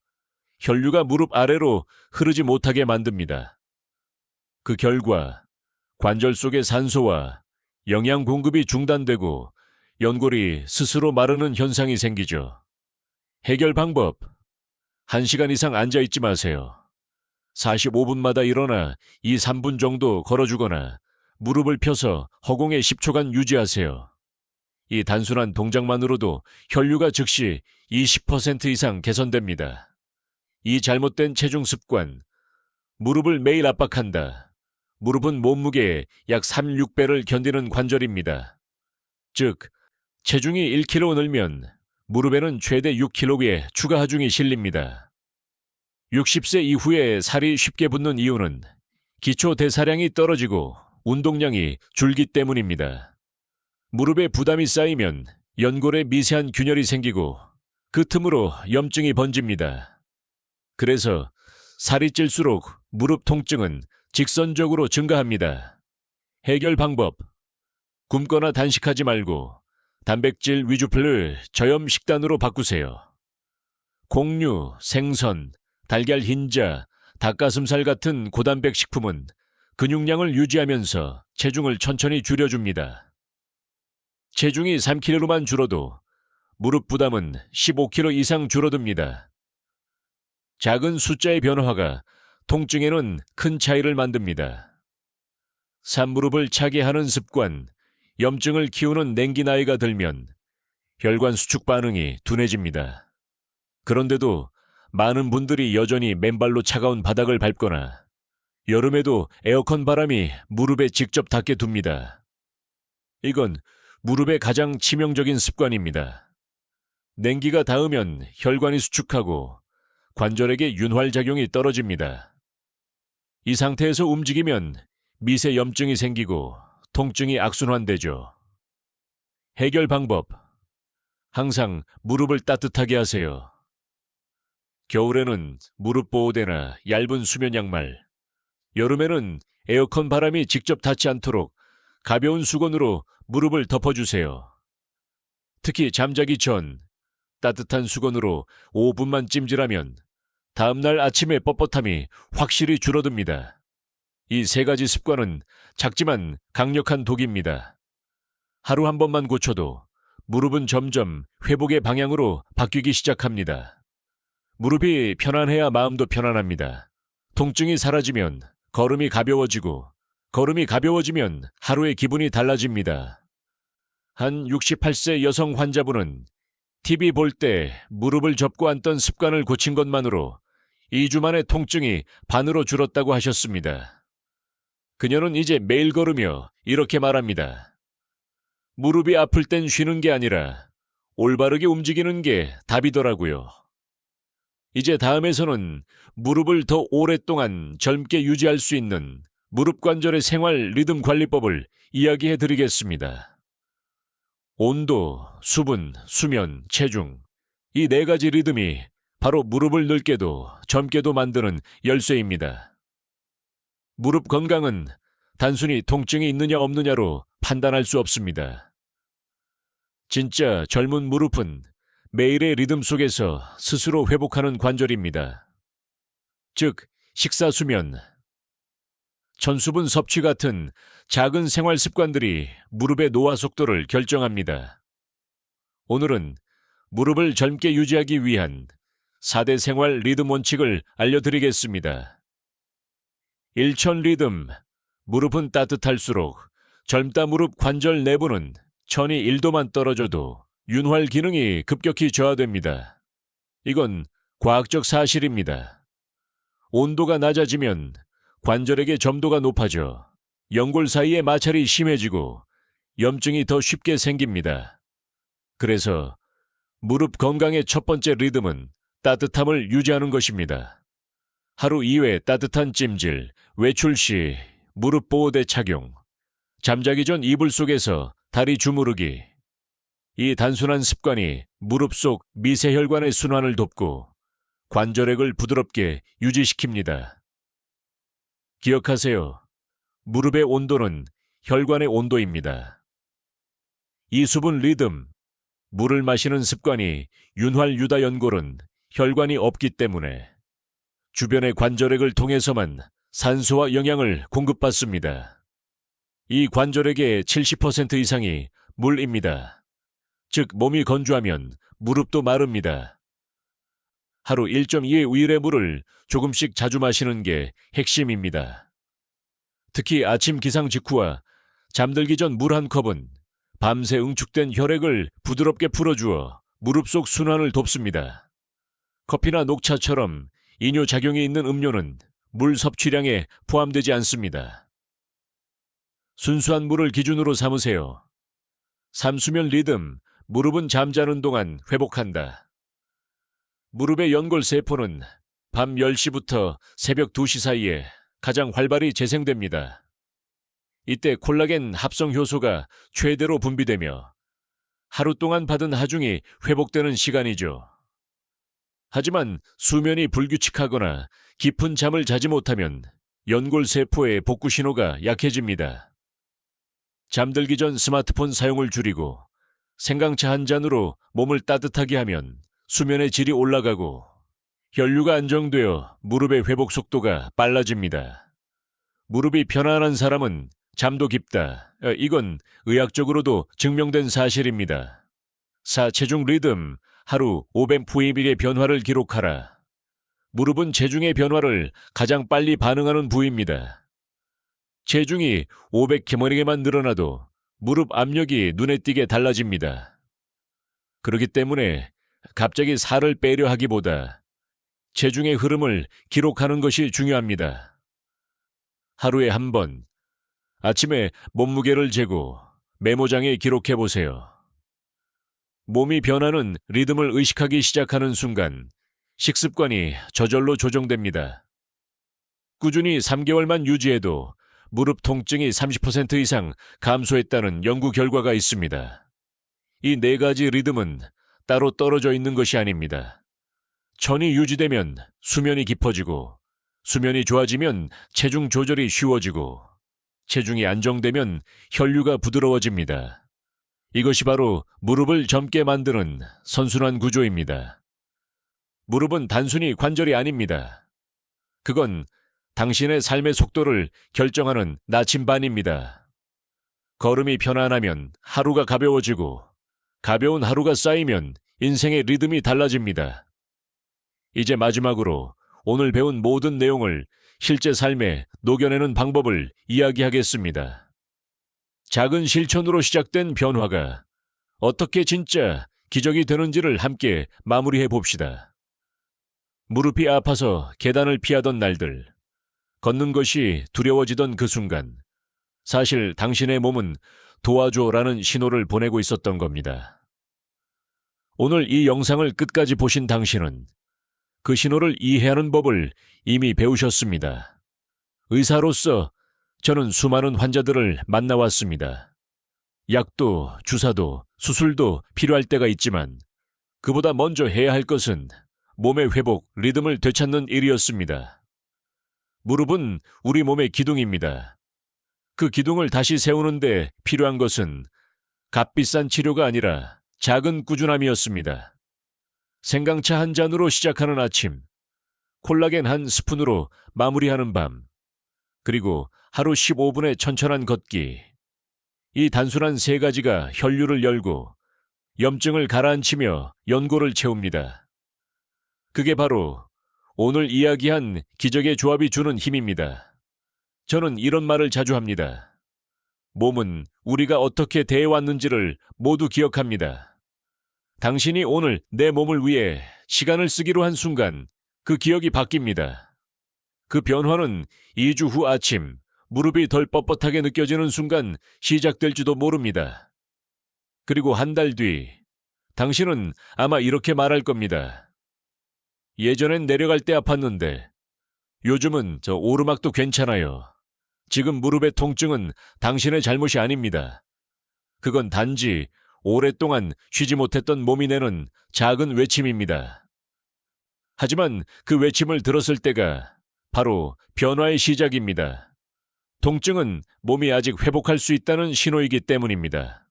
혈류가 무릎 아래로 흐르지 못하게 만듭니다. 그 결과 관절 속의 산소와 영양 공급이 중단되고 연골이 스스로 마르는 현상이 생기죠. 해결 방법. 1시간 이상 앉아있지 마세요. 45분마다 일어나 2, 3분 정도 걸어주거나 무릎을 펴서 허공에 10초간 유지하세요. 이 단순한 동작만으로도 혈류가 즉시 20% 이상 개선됩니다. 이 잘못된 체중 습관. 무릎을 매일 압박한다. 무릎은 몸무게의 약 3, 6배를 견디는 관절입니다. 즉, 체중이 1kg 늘면 무릎에는 최대 6kg의 추가 하중이 실립니다. 60세 이후에 살이 쉽게 붙는 이유는 기초 대사량이 떨어지고 운동량이 줄기 때문입니다. 무릎에 부담이 쌓이면 연골에 미세한 균열이 생기고 그 틈으로 염증이 번집니다. 그래서 살이 찔수록 무릎 통증은 직선적으로 증가합니다. 해결 방법. 굶거나 단식하지 말고 단백질 위주를 저염 식단으로 바꾸세요. 곡류, 생선, 달걀 흰자, 닭가슴살 같은 고단백 식품은 근육량을 유지하면서 체중을 천천히 줄여줍니다. 체중이 3kg만 줄어도 무릎 부담은 15kg 이상 줄어듭니다. 작은 숫자의 변화가 통증에는 큰 차이를 만듭니다. 산무릎을 차게 하는 습관, 염증을 키우는 냉기 나이가 들면 혈관 수축 반응이 둔해집니다. 그런데도 많은 분들이 여전히 맨발로 차가운 바닥을 밟거나 여름에도 에어컨 바람이 무릎에 직접 닿게 둡니다. 이건 무릎의 가장 치명적인 습관입니다. 냉기가 닿으면 혈관이 수축하고 관절에게 윤활작용이 떨어집니다. 이 상태에서 움직이면 미세 염증이 생기고 통증이 악순환되죠. 해결 방법. 항상 무릎을 따뜻하게 하세요. 겨울에는 무릎 보호대나 얇은 수면 양말, 여름에는 에어컨 바람이 직접 닿지 않도록 가벼운 수건으로 무릎을 덮어주세요. 특히 잠자기 전 따뜻한 수건으로 5분만 찜질하면 다음날 아침의 뻣뻣함이 확실히 줄어듭니다. 이 세 가지 습관은 작지만 강력한 독입니다. 하루 한 번만 고쳐도 무릎은 점점 회복의 방향으로 바뀌기 시작합니다. 무릎이 편안해야 마음도 편안합니다. 통증이 사라지면 걸음이 가벼워지고 걸음이 가벼워지면 하루의 기분이 달라집니다. 한 68세 여성 환자분은 TV 볼 때 무릎을 접고 앉던 습관을 고친 것만으로 2주 만에 통증이 반으로 줄었다고 하셨습니다. 그녀는 이제 매일 걸으며 이렇게 말합니다. 무릎이 아플 땐 쉬는 게 아니라 올바르게 움직이는 게 답이더라고요. 이제 다음에서는 무릎을 더 오랫동안 젊게 유지할 수 있는 무릎 관절의 생활 리듬 관리법을 이야기해 드리겠습니다. 온도, 수분, 수면, 체중, 이 네 가지 리듬이 바로 무릎을 늙게도 젊게도 만드는 열쇠입니다. 무릎 건강은 단순히 통증이 있느냐 없느냐로 판단할 수 없습니다. 진짜 젊은 무릎은 매일의 리듬 속에서 스스로 회복하는 관절입니다. 즉, 식사 수면, 전수분 섭취 같은 작은 생활 습관들이 무릎의 노화 속도를 결정합니다. 오늘은 무릎을 젊게 유지하기 위한 4대 생활 리듬 원칙을 알려드리겠습니다. 1천 리듬. 무릎은 따뜻할수록 젊다 무릎 관절 내부는 천이 1도만 떨어져도 윤활 기능이 급격히 저하됩니다. 이건 과학적 사실입니다. 온도가 낮아지면 관절에게 점도가 높아져 연골 사이의 마찰이 심해지고 염증이 더 쉽게 생깁니다. 그래서 무릎 건강의 첫 번째 리듬은 따뜻함을 유지하는 것입니다. 하루 2회 따뜻한 찜질, 외출 시 무릎 보호대 착용, 잠자기 전 이불 속에서 다리 주무르기. 이 단순한 습관이 무릎 속 미세혈관의 순환을 돕고 관절액을 부드럽게 유지시킵니다. 기억하세요. 무릎의 온도는 혈관의 온도입니다. 이수분 리듬. 물을 마시는 습관이 윤활 유다 연골은 혈관이 없기 때문에 주변의 관절액을 통해서만 산소와 영양을 공급받습니다. 이 관절액의 70% 이상이 물입니다. 즉 몸이 건조하면 무릎도 마릅니다. 하루 1.2의 우유의 물을 조금씩 자주 마시는 게 핵심입니다. 특히 아침 기상 직후와 잠들기 전 물 한 컵은 밤새 응축된 혈액을 부드럽게 풀어주어 무릎 속 순환을 돕습니다. 커피나 녹차처럼 이뇨작용이 있는 음료는 물 섭취량에 포함되지 않습니다. 순수한 물을 기준으로 삼으세요. 삼수면 리듬. 무릎은 잠자는 동안 회복한다. 무릎의 연골 세포는 밤 10시부터 새벽 2시 사이에 가장 활발히 재생됩니다. 이때 콜라겐 합성 효소가 최대로 분비되며 하루 동안 받은 하중이 회복되는 시간이죠. 하지만 수면이 불규칙하거나 깊은 잠을 자지 못하면 연골 세포의 복구 신호가 약해집니다. 잠들기 전 스마트폰 사용을 줄이고 생강차 한 잔으로 몸을 따뜻하게 하면 수면의 질이 올라가고 혈류가 안정되어 무릎의 회복 속도가 빨라집니다. 무릎이 편안한 사람은 잠도 깊다. 이건 의학적으로도 증명된 사실입니다. 4. 체중 리듬. 하루 500mv의 변화를 기록하라. 무릎은 체중의 변화를 가장 빨리 반응하는 부위입니다. 체중이 500kg만 늘어나도 무릎 압력이 눈에 띄게 달라집니다. 그렇기 때문에 갑자기 살을 빼려 하기보다 체중의 흐름을 기록하는 것이 중요합니다. 하루에 한 번, 아침에 몸무게를 재고 메모장에 기록해 보세요. 몸이 변하는 리듬을 의식하기 시작하는 순간 식습관이 저절로 조정됩니다. 꾸준히 3개월만 유지해도 무릎 통증이 30% 이상 감소했다는 연구 결과가 있습니다. 이 4가지 리듬은 따로 떨어져 있는 것이 아닙니다. 천이 유지되면 수면이 깊어지고, 수면이 좋아지면 체중 조절이 쉬워지고, 체중이 안정되면 혈류가 부드러워집니다. 이것이 바로 무릎을 젊게 만드는 선순환 구조입니다. 무릎은 단순히 관절이 아닙니다. 그건 당신의 삶의 속도를 결정하는 나침반입니다. 걸음이 편안하면 하루가 가벼워지고, 가벼운 하루가 쌓이면 인생의 리듬이 달라집니다. 이제 마지막으로 오늘 배운 모든 내용을 실제 삶에 녹여내는 방법을 이야기하겠습니다. 작은 실천으로 시작된 변화가 어떻게 진짜 기적이 되는지를 함께 마무리해 봅시다. 무릎이 아파서 계단을 피하던 날들, 걷는 것이 두려워지던 그 순간, 사실 당신의 몸은 도와줘라는 신호를 보내고 있었던 겁니다. 오늘 이 영상을 끝까지 보신 당신은 그 신호를 이해하는 법을 이미 배우셨습니다. 의사로서 저는 수많은 환자들을 만나왔습니다. 약도, 주사도, 수술도 필요할 때가 있지만 그보다 먼저 해야 할 것은 몸의 회복, 리듬을 되찾는 일이었습니다. 무릎은 우리 몸의 기둥입니다. 그 기둥을 다시 세우는데 필요한 것은 값비싼 치료가 아니라 작은 꾸준함이었습니다. 생강차 한 잔으로 시작하는 아침, 콜라겐 한 스푼으로 마무리하는 밤, 그리고 하루 15분의 천천한 걷기. 이 단순한 3가지가 혈류를 열고 염증을 가라앉히며 연고를 채웁니다. 그게 바로 오늘 이야기한 기적의 조합이 주는 힘입니다. 저는 이런 말을 자주 합니다. 몸은 우리가 어떻게 대해왔는지를 모두 기억합니다. 당신이 오늘 내 몸을 위해 시간을 쓰기로 한 순간 그 기억이 바뀝니다. 그 변화는 2주 후 아침 무릎이 덜 뻣뻣하게 느껴지는 순간 시작될지도 모릅니다. 그리고 한 달 뒤 당신은 아마 이렇게 말할 겁니다. 예전엔 내려갈 때 아팠는데 요즘은 저 오르막도 괜찮아요. 지금 무릎의 통증은 당신의 잘못이 아닙니다. 그건 단지 오랫동안 쉬지 못했던 몸이 내는 작은 외침입니다. 하지만 그 외침을 들었을 때가 바로 변화의 시작입니다. 통증은 몸이 아직 회복할 수 있다는 신호이기 때문입니다.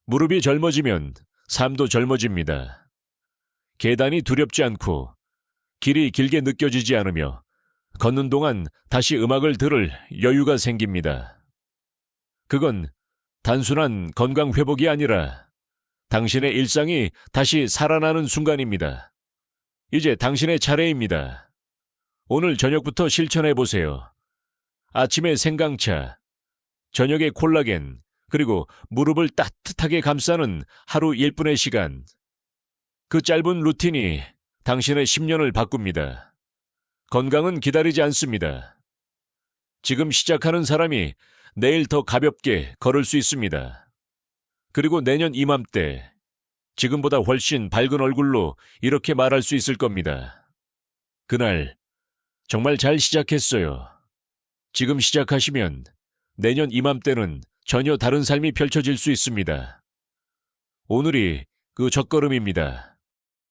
무릎이 젊어지면 삶도 젊어집니다. 계단이 두렵지 않고 길이 길게 느껴지지 않으며 걷는 동안 다시 음악을 들을 여유가 생깁니다. 그건 단순한 건강 회복이 아니라 당신의 일상이 다시 살아나는 순간입니다. 이제 당신의 차례입니다. 오늘 저녁부터 실천해 보세요. 아침에 생강차, 저녁에 콜라겐, 그리고 무릎을 따뜻하게 감싸는 하루 1분의 시간. 그 짧은 루틴이 당신의 10년을 바꿉니다. 건강은 기다리지 않습니다. 지금 시작하는 사람이 내일 더 가볍게 걸을 수 있습니다. 그리고 내년 이맘때 지금보다 훨씬 밝은 얼굴로 이렇게 말할 수 있을 겁니다. 그날 정말 잘 시작했어요. 지금 시작하시면 내년 이맘때는 전혀 다른 삶이 펼쳐질 수 있습니다. 오늘이 그 첫걸음입니다.